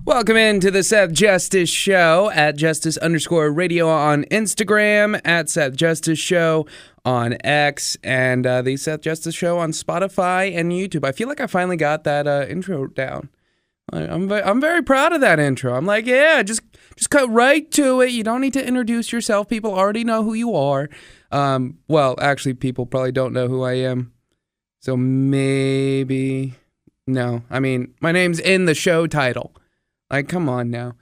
Welcome into the Seth Justice Show at Justice_Radio on Instagram, at Seth Justice Show on X, and the Seth Justice Show on Spotify and YouTube. I feel like I finally got that intro down. I'm very proud of that intro. I'm like, yeah, just cut right to it. You don't need to introduce yourself. People already know who you are. Well, actually, people probably don't know who I am. So maybe, no. I mean, my name's in the show title. Like, come on now.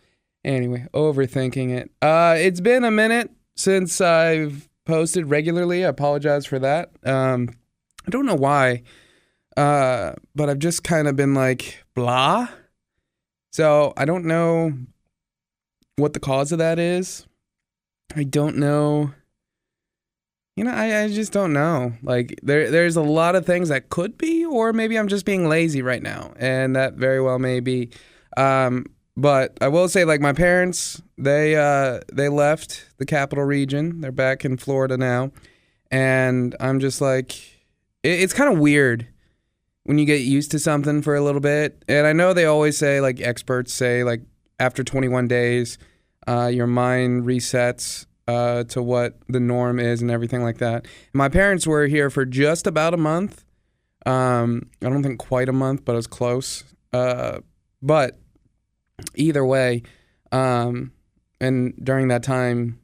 Anyway, overthinking it. It's been a minute since I've posted regularly. I apologize for that. I don't know why, but I've just kind of been like, blah. So I don't know what the cause of that is. I don't know. I just don't know. Like, there's a lot of things that could be, or maybe I'm just being lazy right now, and that very well may be. But I will say, like, my parents, they left the capital region. They're back in Florida now. And I'm just like, it's kind of weird when you get used to something for a little bit. And I know they always say, like, experts say, like, after 21 days, your mind resets to what the norm is and everything like that. My parents were here for just about a month. I don't think quite a month, but it was close. But either way, and during that time,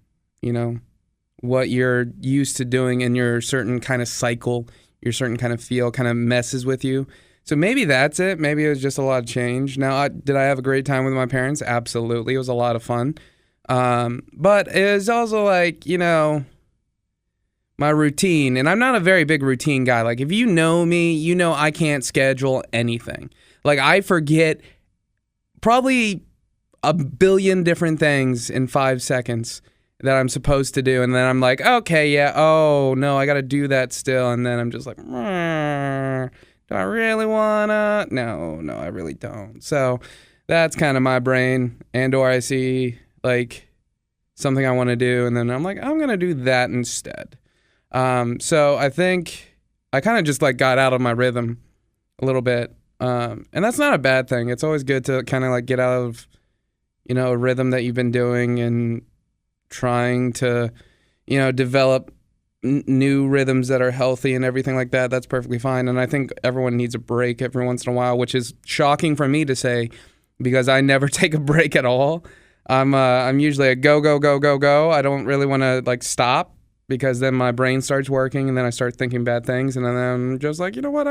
what you're used to doing in your certain kind of cycle, your certain kind of feel kind of messes with you. So maybe that's it. Maybe it was just a lot of change. Now, did I have a great time with my parents? Absolutely. It was a lot of fun. But it was also like, my routine, and I'm not a very big routine guy. Like, if you know me, you know I can't schedule anything. Like, I forget probably a billion different things in 5 seconds that I'm supposed to do. And then I'm like, okay, yeah, oh, no, I got to do that still. And then I'm just like, do I really want to? No, I really don't. So that's kind of my brain. And or I see, like, something I want to do, and then I'm like, I'm going to do that instead. So I think I kind of just, like, got out of my rhythm a little bit. And that's not a bad thing. It's always good to kind of like get out of, a rhythm that you've been doing and trying to, develop new rhythms that are healthy and everything like that. That's perfectly fine. And I think everyone needs a break every once in a while, which is shocking for me to say because I never take a break at all. I'm usually a go, go, go, go, go. I don't really want to like stop because then my brain starts working and then I start thinking bad things. And then I'm just like, you know what?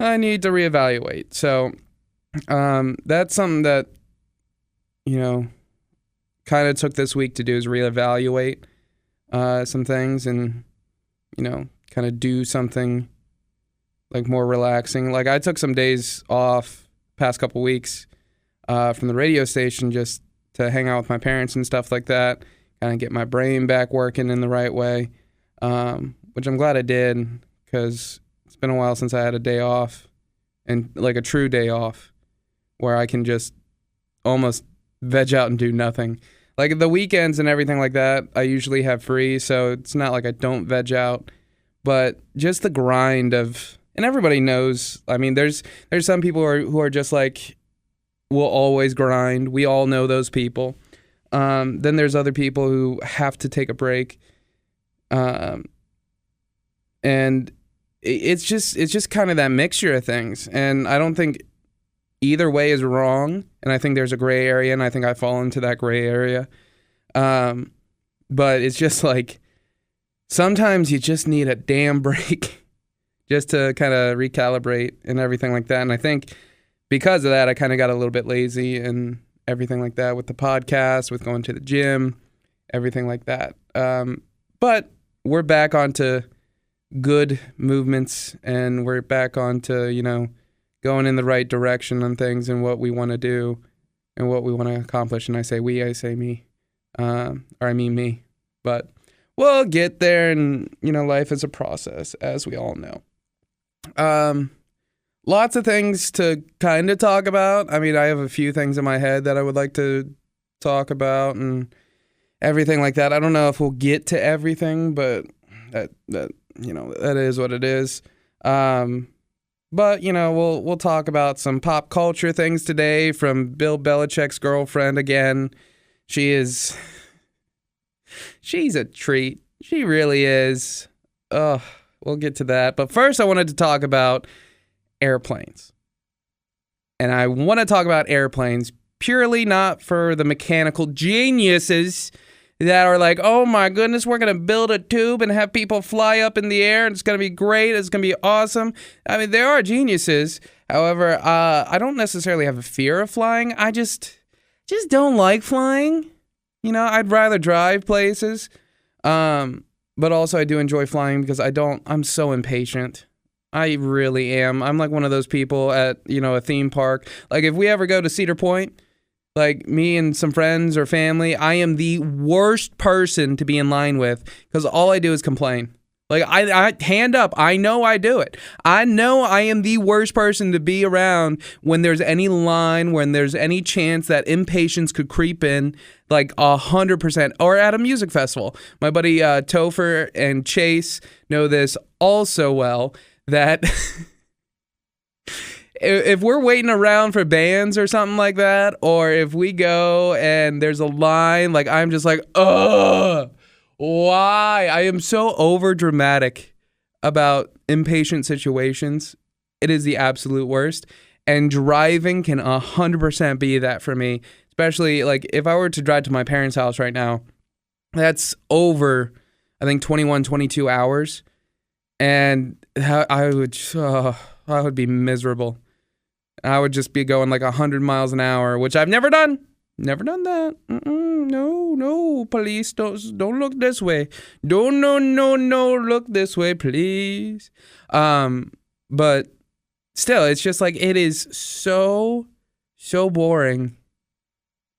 I need to reevaluate. So that's something that, kind of took this week to do is reevaluate some things and, kind of do something like more relaxing. Like I took some days off past couple weeks from the radio station just to hang out with my parents and stuff like that, kind of get my brain back working in the right way, which I'm glad I did because it's been a while since I had a day off and like a true day off where I can just almost veg out and do nothing. Like the weekends and everything like that, I usually have free, so it's not like I don't veg out, but just the grind of, and everybody knows, I mean, there's some people who are just like, will always grind. We all know those people. Then there's other people who have to take a break. And it's just kind of that mixture of things. And I don't think either way is wrong. And I think there's a gray area, and I think I fall into that gray area. But it's just like, sometimes you just need a damn break just to kind of recalibrate and everything like that. And I think because of that, I kind of got a little bit lazy and everything like that with the podcast, with going to the gym, everything like that. But we're back onto good movements, and we're back onto, going in the right direction on things and what we want to do and what we want to accomplish. And I say we, I say me, or I mean me. But we'll get there, and, life is a process, as we all know. Lots of things to kind of talk about. I mean, I have a few things in my head that I would like to talk about and everything like that. I don't know if we'll get to everything, but that is what it is. But, we'll talk about some pop culture things today from Bill Belichick's girlfriend again. She's a treat. She really is. Ugh, we'll get to that. But first, I wanted to talk about airplanes. And I want to talk about airplanes purely not for the mechanical geniuses that are like, oh my goodness, we're going to build a tube and have people fly up in the air and it's going to be great. It's going to be awesome. I mean, there are geniuses. However, I don't necessarily have a fear of flying. I just don't like flying. I'd rather drive places. But also I do enjoy flying because I'm so impatient. I really am. I'm like one of those people at, a theme park. Like if we ever go to Cedar Point, like me and some friends or family, I am the worst person to be in line with because all I do is complain. Like I hand up, I know I do it. I know I am the worst person to be around when there's any line, when there's any chance that impatience could creep in, like 100%. Or at a music festival. My buddy Topher and Chase know this all so well that if we're waiting around for bands or something like that, or if we go and there's a line, like I'm just like, ugh. Why? I am so over dramatic about impatient situations. It is the absolute worst. And driving can 100% be that for me. Especially like if I were to drive to my parents' house right now, that's over, I think 21, 22 hours. And I would be miserable. I would just be going like 100 miles an hour, which I've never done. Never done that. No, police, don't look this way. No, look this way, please. But still, it's just like, it is so boring.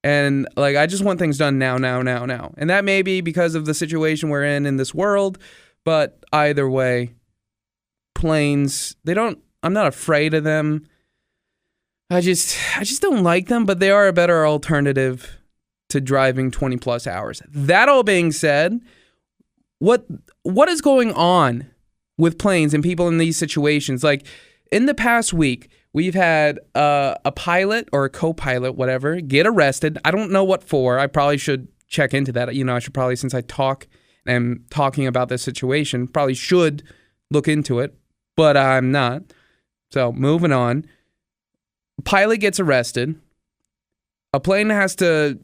And like, I just want things done now. And that may be because of the situation we're in this world, but either way, planes, I'm not afraid of them. I just don't like them, but they are a better alternative to driving 20 plus hours. That all being said, what is going on with planes and people in these situations? Like in the past week, we've had a pilot or a co-pilot, whatever, get arrested. I don't know what for. I probably should check into that. I should probably, since I am talking about this situation, probably should look into it, but I'm not. So moving on. Pilot gets arrested. A plane has to,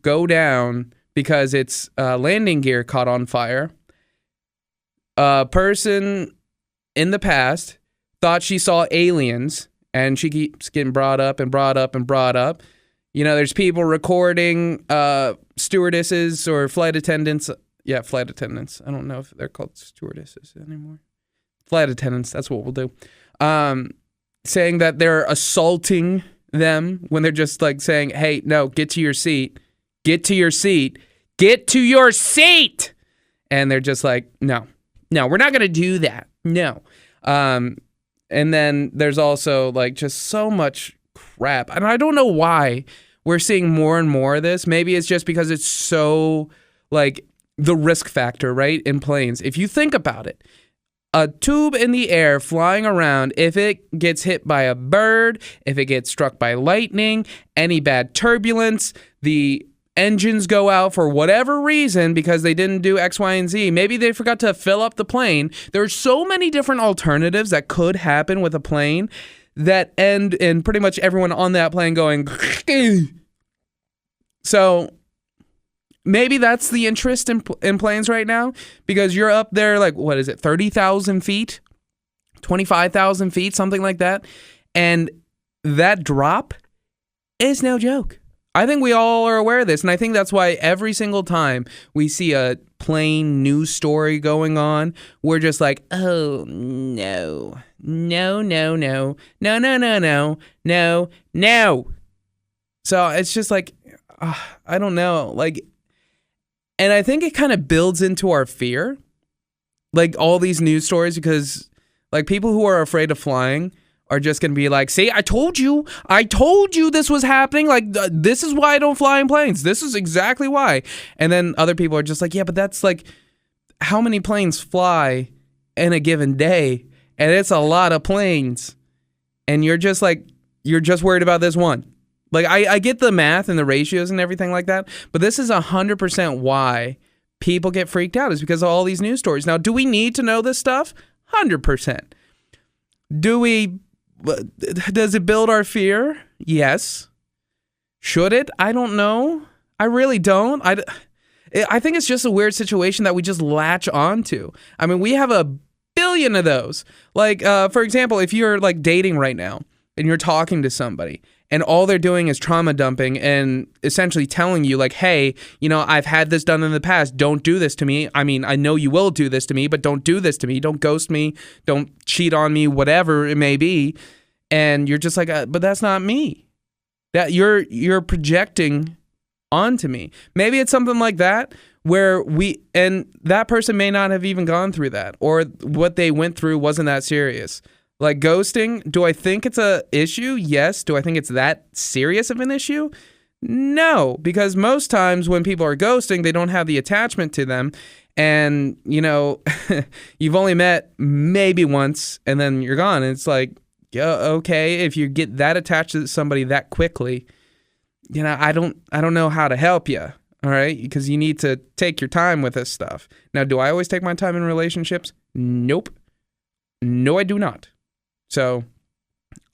go down because its landing gear caught on fire. A person in the past thought she saw aliens, and she keeps getting brought up. There's people recording stewardesses or flight attendants. Yeah, flight attendants. I don't know if they're called stewardesses anymore. Flight attendants, that's what we'll do. Saying that they're assaulting them when they're just like saying, hey, no, get to your seat. And they're just like, no, we're not going to do that. No. And then there's also like just so much crap. And I don't know why we're seeing more and more of this. Maybe it's just because it's so like the risk factor, right? In planes. If you think about it, a tube in the air flying around, if it gets hit by a bird, if it gets struck by lightning, any bad turbulence, the engines go out for whatever reason because they didn't do X, Y, and Z. Maybe they forgot to fill up the plane. There's so many different alternatives that could happen with a plane that end in pretty much everyone on that plane going, so maybe that's the interest in planes right now, because you're up there like, 30,000 feet, 25,000 feet, something like that. And that drop is no joke. I think we all are aware of this. And I think that's why every single time we see a plane news story going on, we're just like, oh, no. So it's just like, I don't know. Like, and I think it kind of builds into our fear, like all these news stories, because like people who are afraid of flying are just going to be like, see, I told you this was happening. Like, this is why I don't fly in planes. This is exactly why. And then other people are just like, yeah, but that's like how many planes fly in a given day. and it's a lot of planes, and you're just worried about this one. Like, I get the math and the ratios and everything like that, but this is 100% why people get freaked out, is because of all these news stories. Now, do we need to know this stuff? 100%. Does it build our fear? Yes. Should it? I don't know. I really don't. I think it's just a weird situation that we just latch onto. I mean, we have a billion of those. Like, for example, if you're like dating right now and you're talking to somebody and all they're doing is trauma dumping and essentially telling you like, hey, I've had this done in the past. Don't do this to me. I mean, I know you will do this to me, but don't do this to me. Don't ghost me. Don't cheat on me, whatever it may be. And you're just like, but that's not me. That you're projecting onto me. Maybe it's something like that where and that person may not have even gone through that, or what they went through wasn't that serious. Like ghosting, do I think it's a issue? Yes. Do I think it's that serious of an issue? No, because most times when people are ghosting, they don't have the attachment to them. And, you've only met maybe once and then you're gone. And it's like, yeah, okay, if you get that attached to somebody that quickly, I don't know how to help you. All right, because you need to take your time with this stuff. Now, do I always take my time in relationships? Nope. No, I do not. So,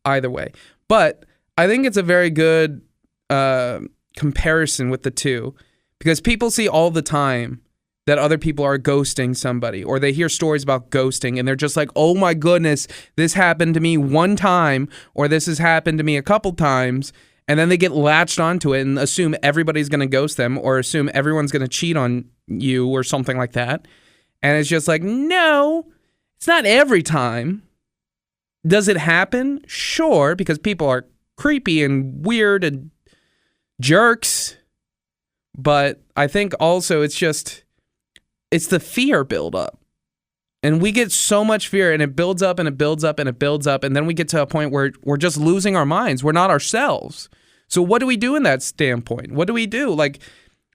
either way. But I think it's a very good comparison with the two, because people see all the time that other people are ghosting somebody, or they hear stories about ghosting and they're just like, oh my goodness, this happened to me one time, or this has happened to me a couple times. And then they get latched onto it and assume everybody's going to ghost them, or assume everyone's going to cheat on you or something like that. And it's just like, no, it's not every time. Does it happen? Sure, because people are creepy and weird and jerks. But I think also it's the fear buildup. And we get so much fear, and it builds up and it builds up and it builds up. And then we get to a point where we're just losing our minds. We're not ourselves. So what do we do in that standpoint? What do we do? Like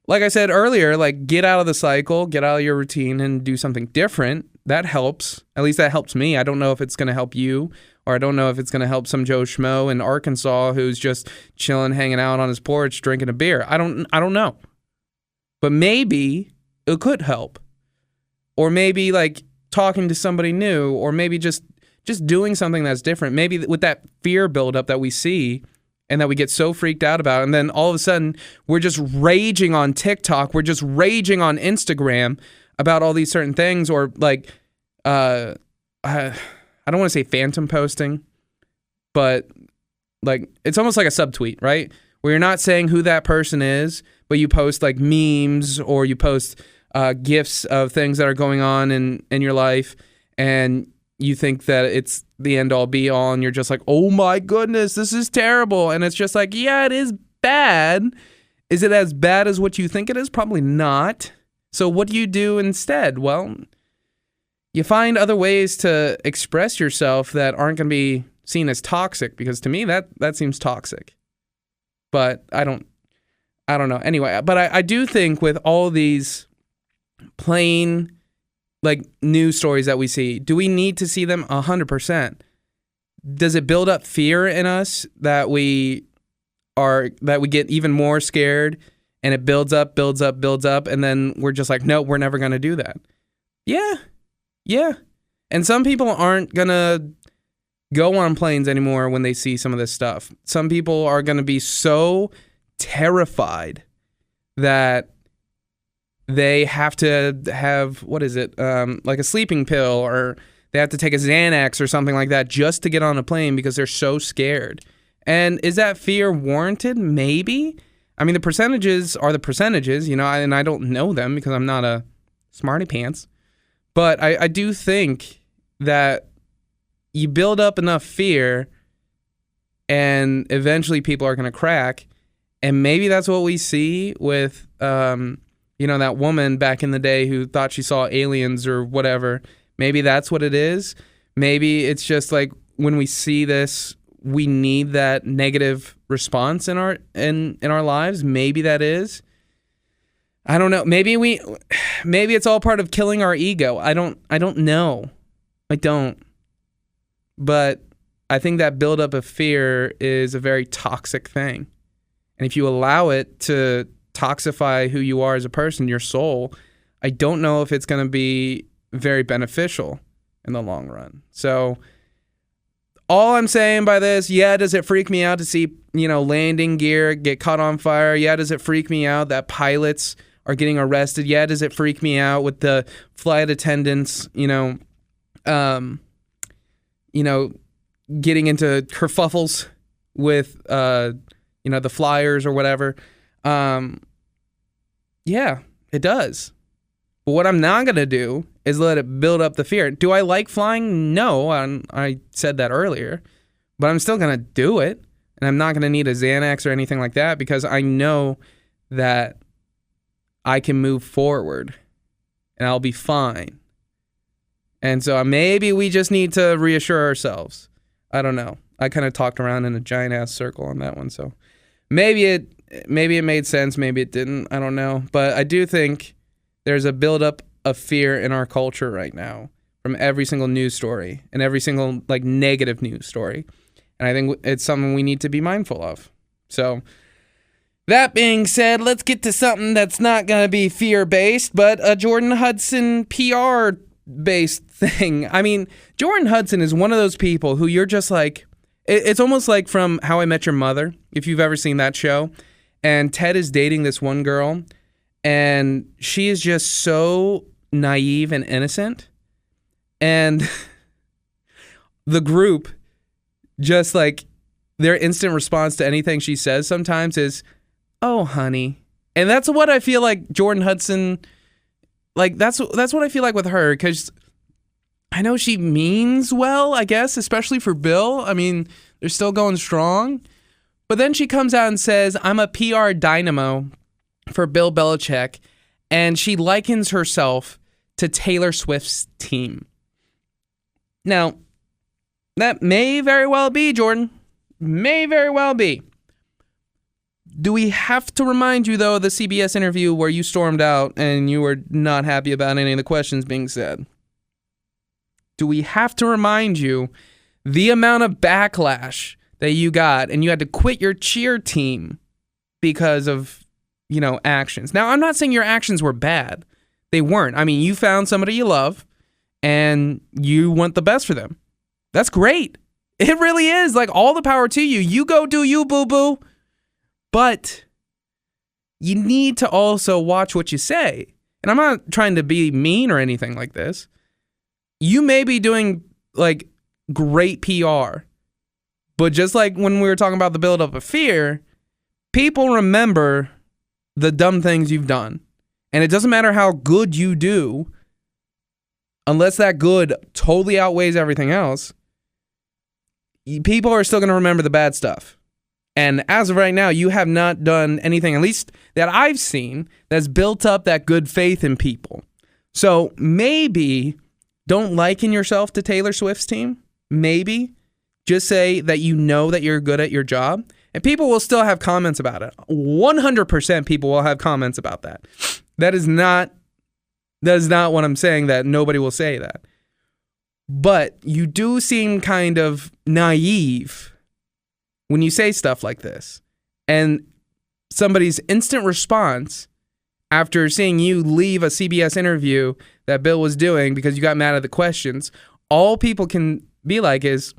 I said earlier, like get out of the cycle, get out of your routine and do something different. That helps. At least that helps me. I don't know if it's going to help you, or I don't know if it's going to help some Joe Schmo in Arkansas who's just chilling, hanging out on his porch, drinking a beer. I don't know. But maybe it could help. Or maybe like talking to somebody new, or maybe just doing something that's different. Maybe with that fear buildup that we see and that we get so freaked out about, and then all of a sudden we're just raging on TikTok, we're just raging on Instagram about all these certain things, or like I don't want to say phantom posting, but like it's almost like a subtweet, right? Where you're not saying who that person is, but you post like memes, or you post gifs of things that are going on in your life, and you think that it's the end all be all, and you're just like, oh my goodness, this is terrible. And it's just like, yeah, it is bad. Is it as bad as what you think it is? Probably not. So what do you do instead? Well, you find other ways to express yourself that aren't going to be seen as toxic, because to me that seems toxic. But I don't know. Anyway, but I do think with all these plain like news stories that we see, do we need to see them? 100%. Does it build up fear in us that we get even more scared, and it builds up, and then we're just like, no, we're never going to do that? Yeah. And some people aren't going to go on planes anymore when they see some of this stuff. Some people are going to be so terrified that they have to have, like a sleeping pill, or they have to take a Xanax or something like that just to get on a plane because they're so scared. And is that fear warranted? Maybe. I mean, the percentages are the percentages, and I don't know them because I'm not a smarty pants. But I do think that you build up enough fear and eventually people are going to crack. And maybe that's what we see with, that woman back in the day who thought she saw aliens or whatever. Maybe that's what it is. Maybe it's just like when we see this, we need that negative response in our lives. Maybe that is. I don't know. Maybe it's all part of killing our ego. I don't know. I don't. but I think that buildup of fear is a very toxic thing. And if you allow it to toxify who you are as a person, your soul, I don't know if it's going to be very beneficial in the long run. So all I'm saying by this, yeah, does it freak me out to see, landing gear get caught on fire? Yeah, does it freak me out that pilots are getting arrested? Yeah, does it freak me out with the flight attendants, getting into kerfuffles with, the flyers or whatever? Yeah, it does. But what I'm not going to do is let it build up the fear. Do I like flying? No, I said that earlier. But I'm still going to do it. And I'm not going to need a Xanax or anything like that because I know that I can move forward and I'll be fine. And so maybe we just need to reassure ourselves. I don't know. I kind of talked around in a giant-ass circle on that one. So maybe it made sense. Maybe it didn't. I don't know. But I do think there's a buildup of fear in our culture right now from every single news story and every single negative news story. And I think it's something we need to be mindful of. So that being said, let's get to something that's not going to be fear-based, but a Jordan Hudson PR-based thing. I mean, Jordan Hudson is one of those people who you're just like, it's almost like from How I Met Your Mother, if you've ever seen that show. And Ted is dating this one girl, and she is just so naive and innocent. And the group, just their instant response to anything she says sometimes is, "Oh, honey." And that's what I feel like Jordan Hudson, that's what I feel like with her, because I know she means well, I guess, especially for Bill. I mean, they're still going strong. But then she comes out and says, "I'm a PR dynamo for Bill Belichick," and she likens herself to Taylor Swift's team. Now, that may very well be, Jordan. May very well be. Do we have to remind you, though, of the CBS interview where you stormed out and you were not happy about any of the questions being said? Do we have to remind you the amount of backlash that you got and you had to quit your cheer team because of, actions? Now, I'm not saying your actions were bad. They weren't. I mean, you found somebody you love and you want the best for them. That's great. It really is. All the power to you. You go do you, boo-boo. But you need to also watch what you say. And I'm not trying to be mean or anything like this. You may be doing, great PR. But just like when we were talking about the buildup of fear, people remember the dumb things you've done. And it doesn't matter how good you do, unless that good totally outweighs everything else, people are still going to remember the bad stuff. And as of right now, you have not done anything, at least that I've seen, that's built up that good faith in people. So maybe don't liken yourself to Taylor Swift's team. Maybe just say that you know that you're good at your job. And people will still have comments about it. 100% people will have comments about that. That is not what I'm saying, that nobody will say that. But you do seem kind of naive when you say stuff like this. And somebody's instant response after seeing you leave a CBS interview that Bill was doing because you got mad at the questions, all people can be like is,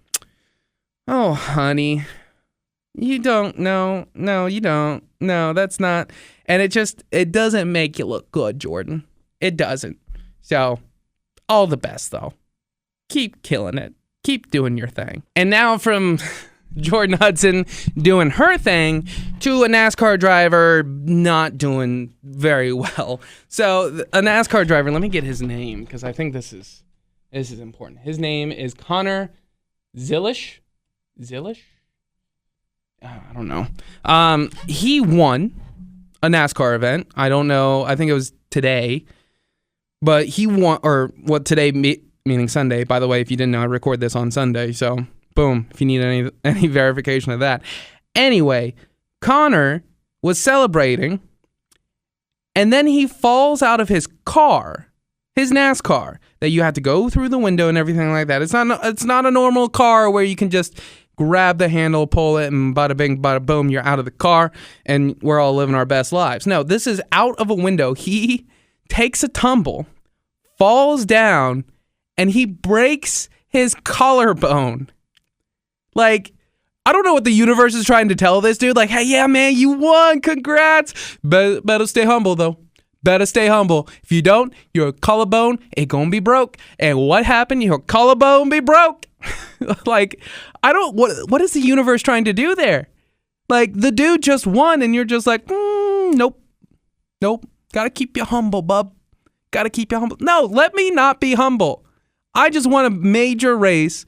"Oh, honey, you don't know. No, you don't. No, that's not." And it doesn't make you look good, Jordan. It doesn't. So, all the best, though. Keep killing it. Keep doing your thing. And now from Jordan Hudson doing her thing to a NASCAR driver not doing very well. So a NASCAR driver, let me get his name because I think this is important. His name is Connor Zilisch. I don't know. He won a NASCAR event. I don't know. I think it was today. But he won, or what today, meaning Sunday. By the way, if you didn't know, I record this on Sunday. So boom, if you need any verification of that. Anyway, Connor was celebrating, and then he falls out of his car his NASCAR, that you have to go through the window and everything like that. It's not a normal car where you can just grab the handle, pull it, and bada bing, bada boom, you're out of the car, and we're all living our best lives. No, this is out of a window. He takes a tumble, falls down, and he breaks his collarbone. Like, I don't know what the universe is trying to tell this dude. Like, hey, yeah, man, you won. Congrats. Better stay humble, though. Better stay humble. If you don't, your collarbone ain't gonna be broke. And what happened? Your collarbone be broke. Like, what is the universe trying to do there? Like, the dude just won, and you're just like, nope. Gotta keep you humble, bub. Gotta keep you humble. No, let me not be humble. I just won a major race.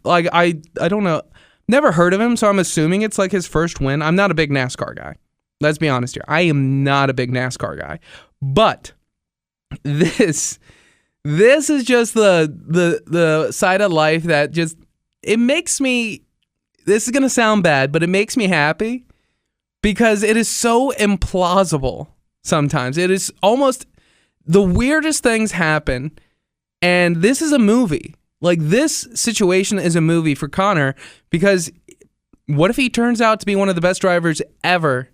Like, I don't know. Never heard of him, so I'm assuming it's like his first win. I'm not a big NASCAR guy. Let's be honest here. I am not a big NASCAR guy. But this is just the side of life that just, it makes me, this is going to sound bad, but it makes me happy because it is so implausible sometimes. It is almost, the weirdest things happen, and this is a movie. Like, this situation is a movie for Connor, because what if he turns out to be one of the best drivers ever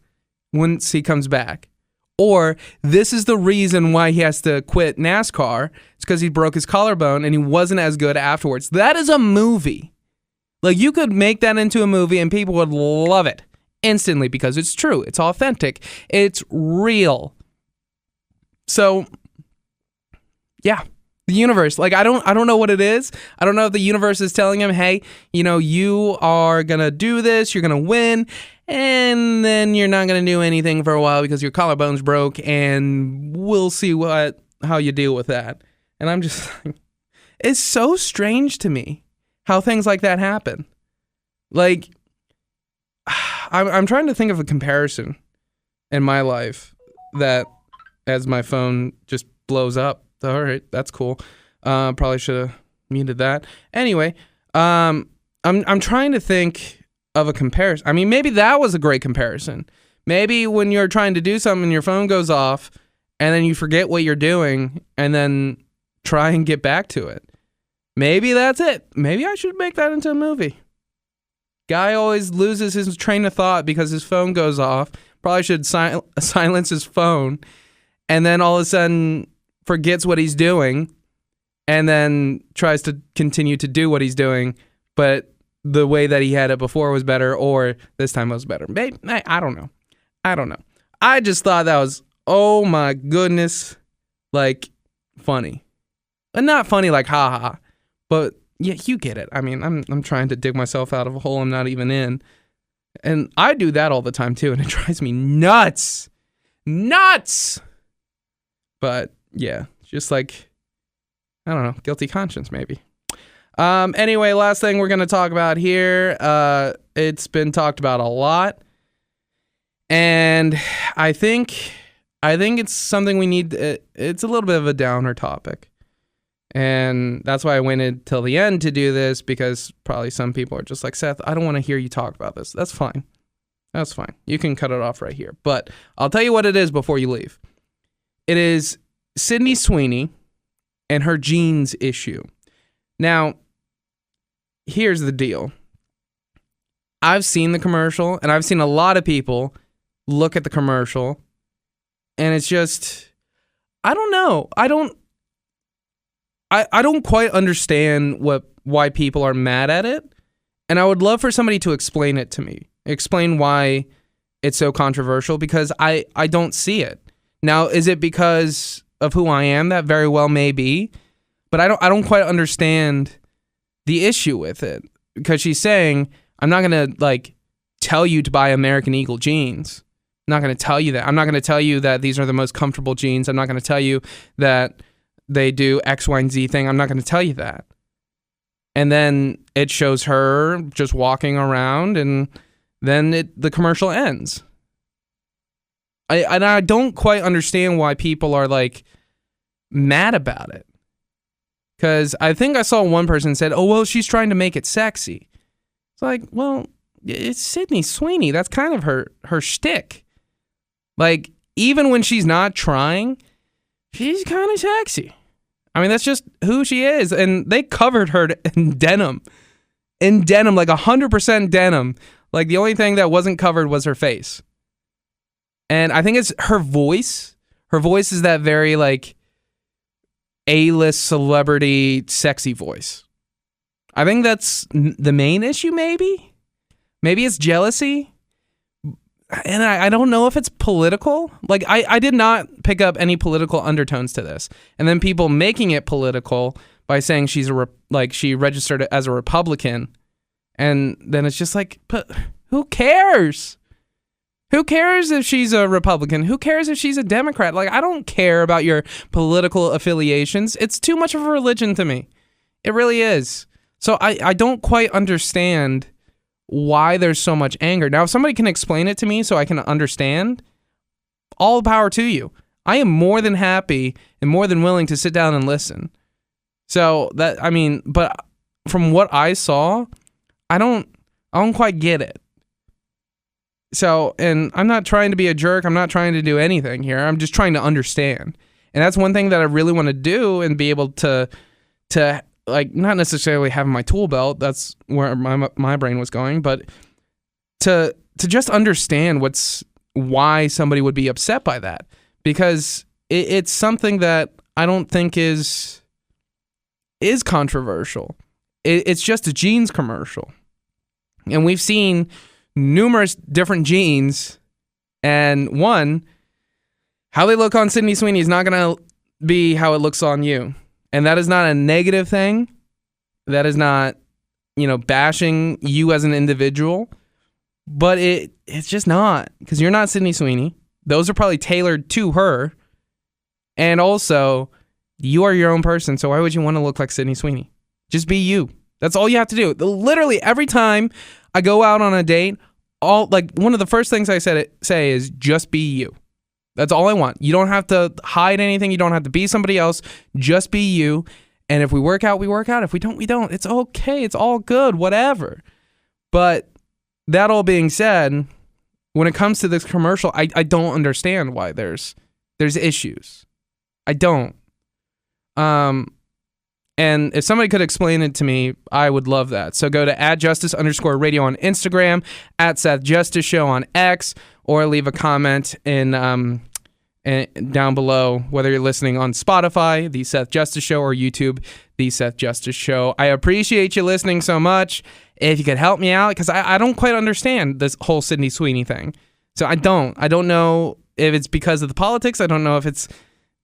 once he comes back? Or this is the reason why he has to quit NASCAR. It's because he broke his collarbone and he wasn't as good afterwards. That is a movie. Like, you could make that into a movie and people would love it instantly because it's true. It's authentic. It's real. So, yeah. The universe, like, I don't know what it is. I don't know if the universe is telling him, hey, you are going to do this, you're going to win, and then you're not going to do anything for a while because your collarbone's broke, and we'll see how you deal with that. And I'm just like, it's so strange to me how things like that happen. Like, I'm trying to think of a comparison in my life that, as my phone just blows up. All right, that's cool. Probably should have muted that. Anyway, I'm trying to think of a comparison. I mean, maybe that was a great comparison. Maybe when you're trying to do something and your phone goes off and then you forget what you're doing and then try and get back to it. Maybe that's it. Maybe I should make that into a movie. Guy always loses his train of thought because his phone goes off. Probably should silence his phone, and then all of a sudden forgets what he's doing and then tries to continue to do what he's doing, but the way that he had it before was better, or this time was better. Maybe, I don't know. I just thought that was, oh my goodness, like, funny. And not funny like haha, but yeah, you get it. I mean, I'm trying to dig myself out of a hole I'm not even in. And I do that all the time too, and it drives me nuts. But yeah, just like, I don't know, guilty conscience maybe. Anyway, last thing we're going to talk about here, it's been talked about a lot, and I think it's something we need. It's a little bit of a downer topic, and that's why I waited till the end to do this, because probably some people are just like, Seth, I don't want to hear you talk about this. That's fine. You can cut it off right here, but I'll tell you what it is before you leave. It is Sydney Sweeney and her jeans issue. Now, here's the deal. I've seen the commercial, and I've seen a lot of people look at the commercial, and it's just, I don't know. I don't quite understand why people are mad at it, and I would love for somebody to explain it to me. Explain why it's so controversial, because I don't see it. Now, is it because of who I am? That very well may be, but I don't quite understand the issue with it, because she's saying, I'm not going to tell you to buy American Eagle jeans. I'm not going to tell you that. I'm not going to tell you that these are the most comfortable jeans. I'm not going to tell you that they do X, Y, and Z thing. I'm not going to tell you that. And then it shows her just walking around, and then the commercial ends. I don't quite understand why people are mad about it. Because I think I saw one person said, oh, well, she's trying to make it sexy. It's like, well, it's Sydney Sweeney. That's kind of her shtick. Even when she's not trying, she's kind of sexy. I mean, that's just who she is. And they covered her in denim. In denim, like 100% denim. Like, the only thing that wasn't covered was her face. And I think it's her voice. Her voice is that very, like, A-list celebrity sexy voice. I think that's the main issue, maybe? Maybe it's jealousy. And I don't know if it's political. Like, I did not pick up any political undertones to this. And then people making it political by saying she registered as a Republican. And then it's just like, but who cares? Who cares if she's a Republican? Who cares if she's a Democrat? Like, I don't care about your political affiliations. It's too much of a religion to me. It really is. So I don't quite understand why there's so much anger. Now, if somebody can explain it to me so I can understand, all power to you. I am more than happy and more than willing to sit down and listen. So but from what I saw, I don't quite get it. So, and I'm not trying to be a jerk. I'm not trying to do anything here. I'm just trying to understand. And that's one thing that I really want to do and be able to like, not necessarily have my tool belt. That's where my brain was going, but to just understand why somebody would be upset by that, because it's something that I don't think is controversial. It's just a jeans commercial, and we've seen numerous different jeans, and how they look on Sydney Sweeney is not going to be how it looks on you. And that is not a negative thing. That is not, bashing you as an individual. But it's just not. Because you're not Sydney Sweeney. Those are probably tailored to her. And also, you are your own person. So why would you want to look like Sydney Sweeney? Just be you. That's all you have to do. Literally, every time I go out on a date, one of the first things I say is just be you. That's all I want. You don't have to hide anything. You don't have to be somebody else. Just be you. And if we work out, we work out. If we don't, we don't. It's okay. It's all good. Whatever. But that all being said, when it comes to this commercial, I don't understand why there's issues. I don't. And if somebody could explain it to me, I would love that. So go to @justice_radio on Instagram, @SethJusticeShow on X, or leave a comment down below, whether you're listening on Spotify, The Seth Justice Show, or YouTube, The Seth Justice Show. I appreciate you listening so much. If you could help me out, because I don't quite understand this whole Sydney Sweeney thing. So I don't know if it's because of the politics. I don't know if it's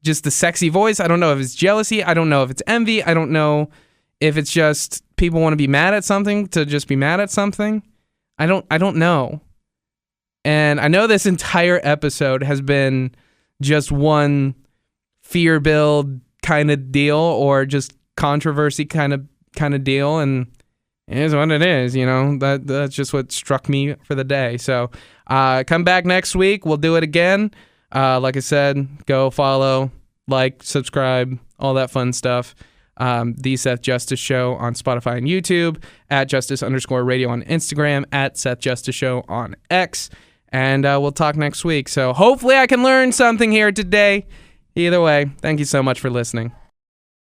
just the sexy voice. I don't know if it's jealousy. I don't know if it's envy. I don't know if it's just people want to be mad at something to just be mad at something. I don't know. And I know this entire episode has been just one fear build kind of deal, or just controversy kind of deal, and it is what it is, that's just what struck me for the day. So come back next week. We'll do it again. Like I said, go follow, like, subscribe, all that fun stuff. The Seth Justice Show on Spotify and YouTube, @justice_radio on Instagram, @SethJusticeShow on X. And we'll talk next week. So hopefully I can learn something here today. Either way, thank you so much for listening.